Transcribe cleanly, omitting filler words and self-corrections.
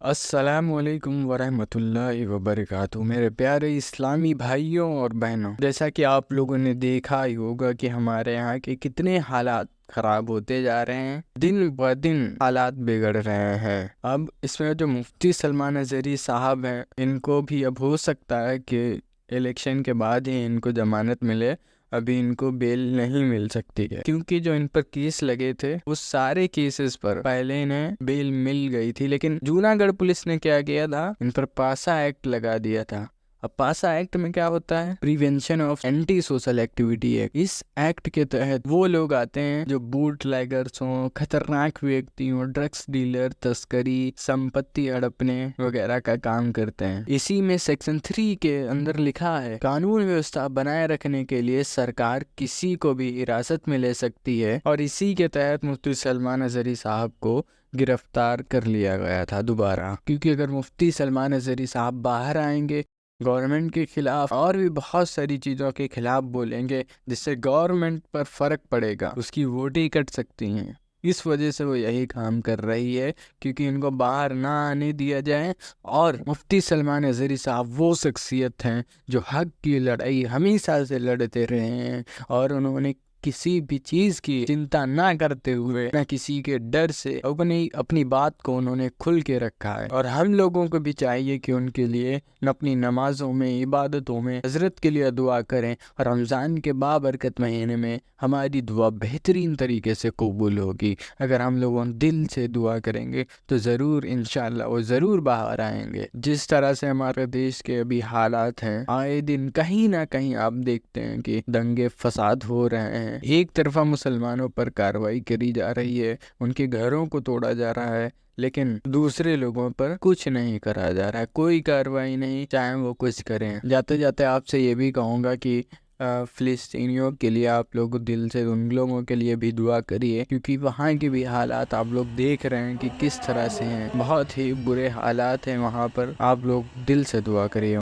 السلام علیکم ورحمۃ اللہ وبرکاتہ، میرے پیارے اسلامی بھائیوں اور بہنوں، جیسا کہ آپ لوگوں نے دیکھا ہی ہوگا کہ ہمارے یہاں کے کتنے حالات خراب ہوتے جا رہے ہیں، دن بہ دن حالات بگڑ رہے ہیں۔ اب اس میں جو مفتی سلمان اظہری صاحب ہیں، ان کو بھی اب ہو سکتا ہے کہ الیکشن کے بعد ہی ان کو ضمانت ملے، ابھی ان کو بیل نہیں مل سکتی ہے، کیونکہ جو ان پر کیس لگے تھے اس سارے کیسز پر پہلے انہیں بیل مل گئی تھی، لیکن جوناگڑھ پولیس نے کیا کیا تھا، ان پر پاسا ایکٹ لگا دیا تھا۔ اب پاسا ایکٹ میں کیا ہوتا ہے؟ Prevention of anti social activity act. اس ایکٹ کے تحت وہ لوگ آتے ہیں جو بوٹ لیگرز ہوں، خطرناک ویکتی ہوں، ڈرگس ڈیلر، تسکری، سمپتی ہڑپنے وغیرہ کا کام کرتے ہیں۔ اسی میں سیکشن 3 کے اندر لکھا ہے، قانون ویوستھا بنائے رکھنے کے لیے سرکار کسی کو بھی حراست میں لے سکتی ہے، اور اسی کے تحت مفتی سلمان اظہری صاحب کو گرفتار کر لیا گیا تھا دوبارہ، کیونکہ اگر مفتی سلمان اظہری صاحب باہر آئیں گے، گورنمنٹ کے خلاف اور بھی بہت ساری چیزوں کے خلاف بولیں گے، جس سے گورنمنٹ پر فرق پڑے گا، اس کی ووٹیں کٹ سکتی ہیں۔ اس وجہ سے وہ یہی کام کر رہی ہے، کیونکہ ان کو باہر نہ آنے دیا جائے۔ اور مفتی سلمان اظہری صاحب وہ شخصیت ہیں جو حق کی لڑائی ہمیشہ سے لڑتے رہے ہیں، اور انہوں نے کسی بھی چیز کی چنتا نہ کرتے ہوئے، نہ کسی کے ڈر سے اپنی بات کو انہوں نے کھل کے رکھا ہے۔ اور ہم لوگوں کو بھی چاہیے کہ ان کے لیے اپنی نمازوں میں، عبادتوں میں حضرت کے لیے دعا کریں، اور رمضان کے بابرکت مہینے میں ہماری دعا بہترین طریقے سے قبول ہوگی۔ اگر ہم لوگوں دل سے دعا کریں گے تو ضرور انشاءاللہ وہ ضرور باہر آئیں گے۔ جس طرح سے ہمارے دیش کے ابھی حالات ہیں، آئے دن کہیں نہ کہیں آپ دیکھتے ہیں کہ دنگے فساد ہو رہے ہیں، ایک طرفہ مسلمانوں پر کارروائی کری جا رہی ہے، ان کے گھروں کو توڑا جا رہا ہے، لیکن دوسرے لوگوں پر کچھ نہیں کرا جا رہا ہے، کوئی کارروائی نہیں، چاہے وہ کچھ کریں۔ جاتے جاتے آپ سے یہ بھی کہوں گا کہ فلسطینیوں کے لیے آپ لوگ دل سے ان لوگوں کے لیے بھی دعا کریے، کیونکہ وہاں کے بھی حالات آپ لوگ دیکھ رہے ہیں کہ کس طرح سے ہیں، بہت ہی برے حالات ہیں وہاں پر، آپ لوگ دل سے دعا کریے۔